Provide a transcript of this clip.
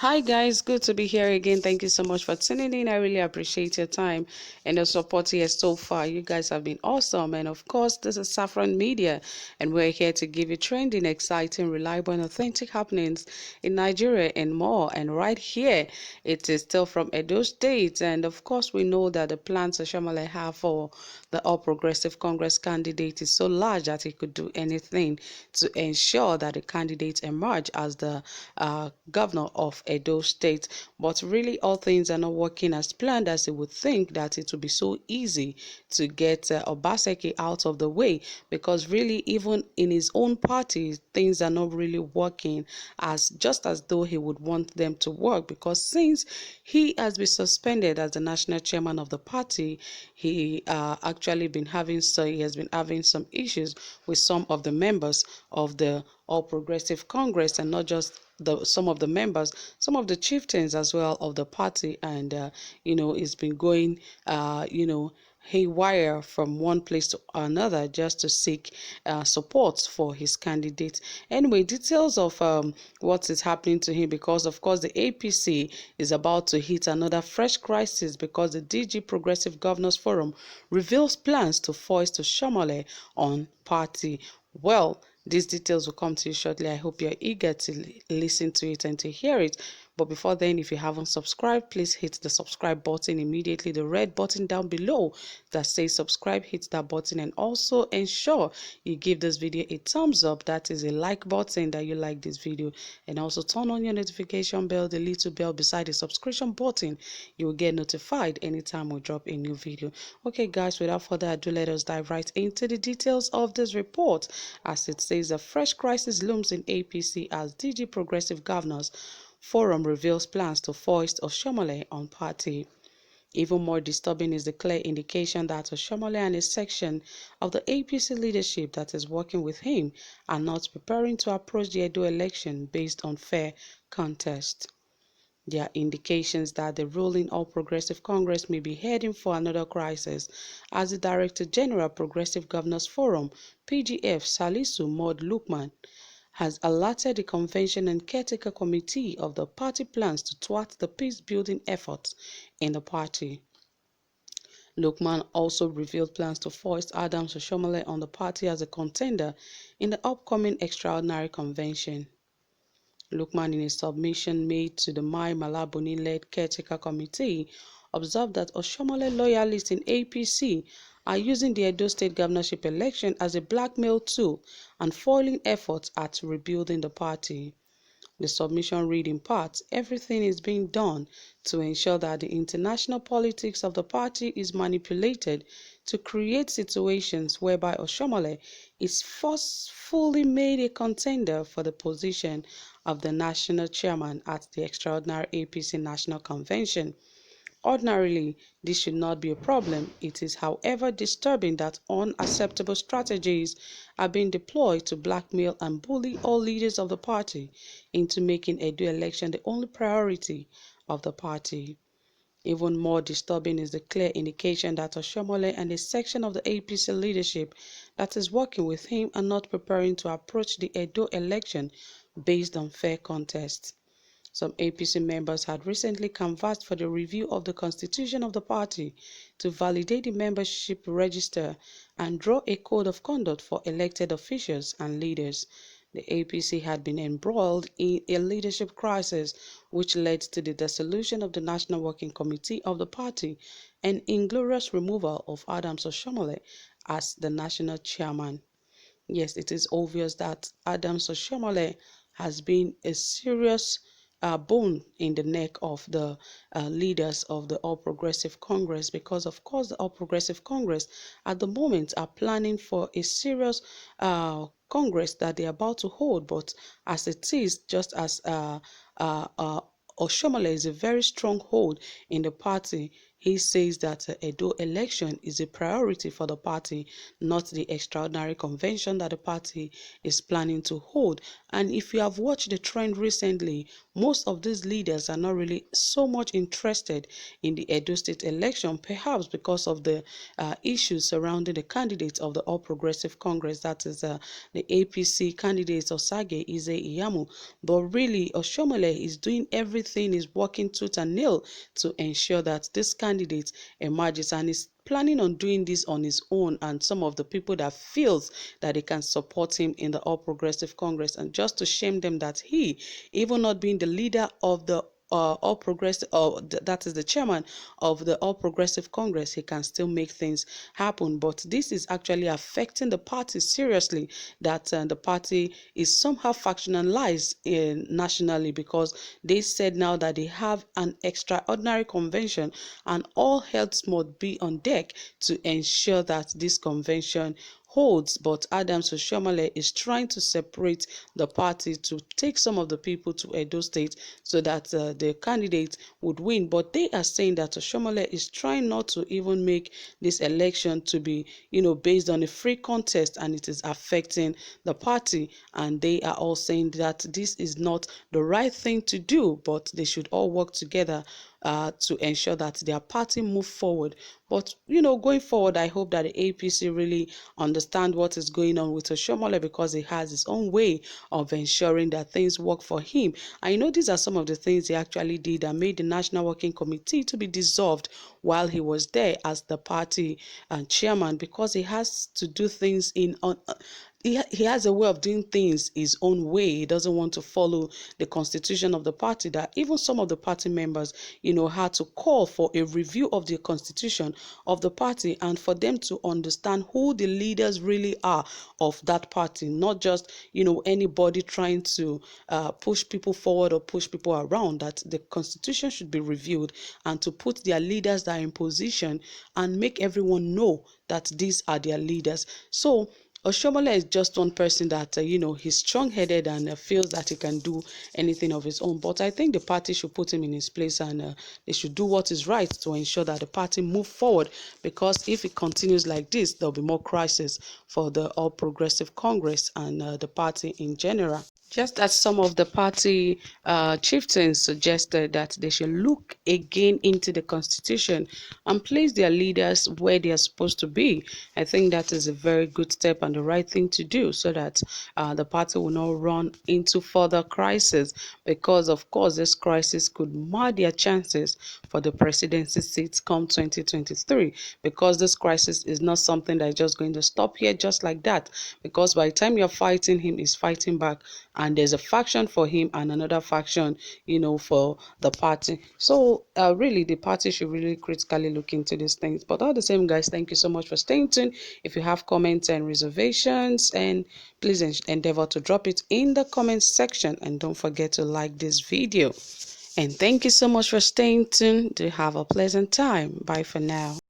Hi guys, good to be here again. Thank you so much for tuning in. I really appreciate your time and the support here so far. You guys have been awesome. And of course, this is Saffron Media, and we're here to give you trending, exciting, reliable, and authentic happenings in Nigeria and more. And right here, it is still from Edo State. And of course, we know that the plans Oshiomhole have for the All Progressive Congress candidate is so large that he could do anything to ensure that the candidate emerge as the governor of Edo State. But really, all things are not working as planned, as he would think that it would be so easy to get Obaseki out of the way, because really, even in his own party, things are not really working as though he would want them to work. Because since he has been suspended as the national chairman of the party, he he has been having some issues with some of the members of the All Progressive Congress, and not just some of the members, some of the chieftains as well of the party. And it's been going haywire from one place to another just to seek support for his candidate. Anyway, details of what is happening to him, because of course the APC is about to hit another fresh crisis, because the DG Progressive Governors Forum reveals plans to foist Oshiomhole on party. Well, these details will come to you shortly. I hope you're eager to listen to it and to hear it. But before then, if you haven't subscribed, please hit the subscribe button immediately. The red button down below that says subscribe, hit that button, and also ensure you give this video a thumbs up. That is a like button that you like this video. And also turn on your notification bell, the little bell beside the subscription button. You will get notified anytime we drop a new video. Okay, guys, without further ado, let us dive right into the details of this report. As it says, a fresh crisis looms in APC as DG Progressive Governors Forum reveals plans to foist Oshiomhole on party. Even more disturbing is the clear indication that Oshiomhole and a section of the APC leadership that is working with him are not preparing to approach the Edo election based on fair contest. There are indications that the ruling All Progressive Congress may be heading for another crisis, as the Director General Progressive Governors Forum (PGF) Salisu Mod Lukman has alerted the Convention and Caretaker Committee of the party plans to thwart the peace-building efforts in the party. Lukman also revealed plans to foist Adams Oshiomhole on the party as a contender in the upcoming extraordinary convention. Lukman, in a submission made to the Mai Malabuni-led Caretaker Committee, observed that Oshiomhole loyalists in APC are using the Edo State governorship election as a blackmail tool and foiling efforts at rebuilding the party. The submission read in part, everything is being done to ensure that the international politics of the party is manipulated to create situations whereby Oshiomhole is forcefully made a contender for the position of the national chairman at the extraordinary APC National Convention. Ordinarily, this should not be a problem. It is, however, disturbing that unacceptable strategies are being deployed to blackmail and bully all leaders of the party into making Edo election the only priority of the party. Even more disturbing is the clear indication that Oshiomhole and a section of the APC leadership that is working with him are not preparing to approach the Edo election based on fair contest. Some APC members had recently canvassed for the review of the constitution of the party to validate the membership register and draw a code of conduct for elected officials and leaders. The APC had been embroiled in a leadership crisis which led to the dissolution of the National Working Committee of the party and inglorious removal of Adams Oshiomhole as the national chairman. Yes, it is obvious that Adams Oshiomhole has been a serious bone in the neck of the leaders of the All Progressive Congress, because of course the All Progressive Congress at the moment are planning for a serious Congress that they're about to hold. But as it is, just as uh, Oshiomhole is a very strong hold in the party, He says that the Edo election is a priority for the party, not the extraordinary convention that the party is planning to hold. And if you have watched the trend recently, most of these leaders are not really so much interested in the Edo State election, perhaps because of the issues surrounding the candidates of the All Progressive Congress, that is the APC candidate Osage Ize Iyamu. But really, Oshiomhole is doing everything, is working tooth and nail to ensure that this candidate emerges, and is planning on doing this on his own and some of the people that feels that they can support him in the All Progressive Congress, and just to shame them that he, even not being the leader of the All Progressive, that is the chairman of the All Progressive Congress, he can still make things happen. But this is actually affecting the party seriously, that the party is somehow factionalized nationally, because they said now that they have an extraordinary convention and all heads must be on deck to ensure that this convention holds. But Adams Oshiomhole is trying to separate the party to take some of the people to Edo State so that the candidate would win. But they are saying that Oshiomhole is trying not to even make this election to be, based on a free contest, and it is affecting the party. And they are all saying that this is not the right thing to do, but they should all work together to ensure that their party move forward. But going forward, I hope that the APC really understand what is going on with Oshiomhole, because he has his own way of ensuring that things work for him. I know these are some of the things he actually did that made the National Working Committee to be dissolved while he was there as the party chairman, because he has to do things he has a way of doing things his own way. He doesn't want to follow the constitution of the party, that even some of the party members, had to call for a review of the constitution of the party, and for them to understand who the leaders really are of that party, not just, anybody trying to push people forward or push people around, that the constitution should be reviewed, and to put their leaders that are in position and make everyone know that these are their leaders. So Oshiomhole is just one person that, he's strong-headed and feels that he can do anything of his own. But I think the party should put him in his place, and they should do what is right to ensure that the party move forward. Because if it continues like this, there'll be more crisis for the All Progressive Congress and the party in general. Just as some of the party chieftains suggested that they should look again into the constitution and place their leaders where they are supposed to be. I think that is a very good step and the right thing to do, so that the party will not run into further crisis, because of course this crisis could mar their chances for the presidency seats come 2023, because this crisis is not something that is just going to stop here just like that, because by the time you're fighting him, he's fighting back, and there's a faction for him and another faction, for the party. So really, the party should really critically look into these things. But all the same, guys, thank you so much for staying tuned. If you have comments and reservations, and please endeavor to drop it in the comment section, and don't forget to like this video. And thank you so much for staying tuned. Do have a pleasant time. Bye for now.